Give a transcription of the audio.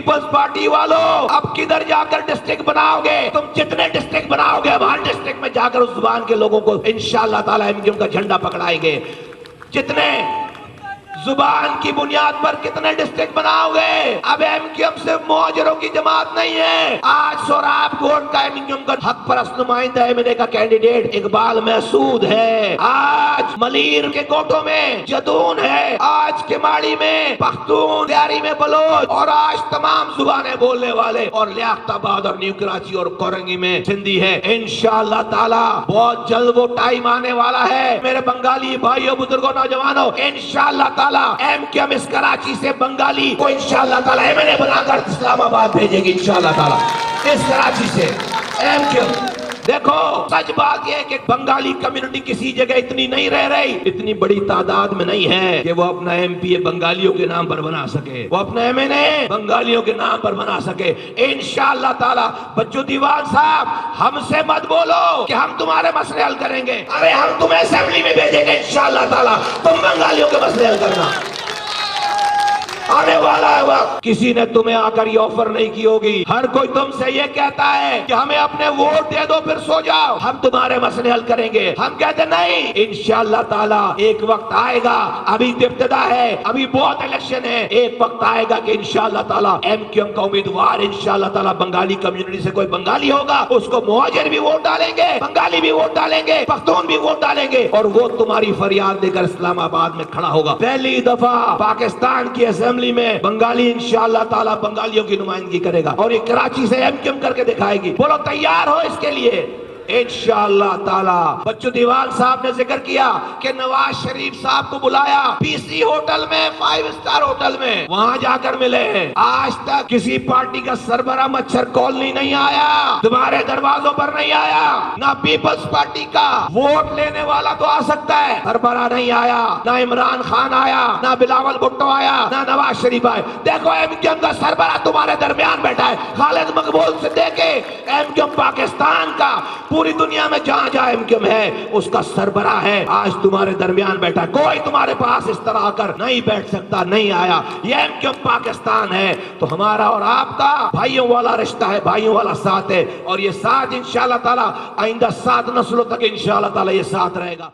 Peoples party वालों अब किधर जाकर डिस्ट्रिक्ट बनाओगे? तुम जितने डिस्ट्रिक्ट बनाओगे अब हर डिस्ट्रिक्ट में जाकर उस जुबान के लोगों को इंशाअल्लाह ताला एमक्यूएम का झंडा पकड़ाएंगे। जितने जुबान की बुनियाद पर कितने डिस्ट्रिक्ट बनाओगे? अब एमक्यूएम से मुहाजिरों की जमात नहीं है। आज सोराब कोट का एमक्यूएम का हक परस्त नुमाइंदा एमएनए का कैंडिडेट इकबाल महसूद है। आज मलीर के कोटों में जदून है, आज केमाड़ी में पख्तून, तैयारी में बलोच, और आज तमाम जुबानें बोलने वाले, और लियाकताबाद और न्यू कराची और कोरंगी में सिंधी है। इंशाअल्लाह ताला बहुत जल्द वो टाइम आने वाला है मेरे बंगाली भाइयों, बुजुर्गों, नौजवानों। इंशाअल्लाह ताला एमक्यूएम इस कराची से बंगाली को इंशाअल्लाह ताला एमएनए बनाकर इस्लामाबाद भेजेगी इंशाअल्लाह ताला। इस कराची से एमक्यूएम, देखो सच बात यह है कि बंगाली कम्युनिटी किसी जगह इतनी नहीं रह रही, इतनी बड़ी तादाद में नहीं है कि वो अपना एमपी बंगालियों के नाम पर बना सके, वो अपना एमएनए बंगालियों के नाम पर बना सके। इंशाअल्लाह ताला बच्चू दीवान साहब, हमसे मत बोलो कि हम तुम्हारे मसले हल करेंगे। अरे हम तुम्हें असेंबली में भेजेंगे इंशाअल्लाह ताला, तुम बंगालियों के मसले हल करना। आने वाला है वक्त, किसी ने तुम्हें आकर ये ऑफर नहीं की होगी। हर कोई तुमसे ये कहता है कि हमें अपने वोट दे दो फिर सो जाओ, हम तुम्हारे मसले हल करेंगे। हम कहते नहीं, इंशाअल्लाह ताला एक वक्त आएगा, अभी तो इब्तिदा है, अभी बहुत इलेक्शन है, एक वक्त आएगा कि इंशाअल्लाह ताला एमक्यूएम का उम्मीदवार इंशाअल्लाह ताला बंगाली कम्युनिटी से कोई बंगाली होगा, उसको मुहाजिर भी वोट डालेंगे, बंगाली भी वोट डालेंगे, पख्तून भी वोट डालेंगे, और वो तुम्हारी फरियाद देकर इस्लामाबाद में खड़ा होगा। पहली दफा पाकिस्तान की असेंबली में बंगाली इंशाअल्लाह ताला बंगालियों की नुमाइंदगी करेगा, और ये कराची से एमक्यूएम करके दिखाएगी। बोलो तैयार हो इसके लिए? इंशाअल्लाह ताला। बच्चू दीवान साहब ने जिक्र किया कि नवाज शरीफ साहब को बुलाया पीसी होटल में, 5 स्टार होटल में, वहां जाकर मिले। आज तक किसी पार्टी का सरबरा मच्छर कॉलोनी नहीं आया, तुम्हारे दरवाजों पर नहीं आया। ना पीपल्स पार्टी का वोट लेने वाला तो आ सकता है, सरबरा नहीं आया, ना इमरान खान आया, ना बिलावल भुट्टो आया, ना नवाज शरीफ आए। देखो एमक्यूएम का सरबरा तुम्हारे दरमियान बैठा है, खालिद मकबूल से देखे एमक्यूएम पाकिस्तान का पूरी दुनिया में जहां जहां एमक्यूएम है उसका सरबराह है, आज तुम्हारे दरमियान बैठा। कोई तुम्हारे पास इस तरह आकर नहीं बैठ सकता, नहीं आया। ये एमक्यूएम पाकिस्तान है, तो हमारा और आपका भाइयों वाला रिश्ता है, भाइयों वाला साथ है, और ये साथ इंशाअल्लाह ताला आइंदा 7 नस्लों तक इंशाअल्लाह ताला ये साथ रहेगा।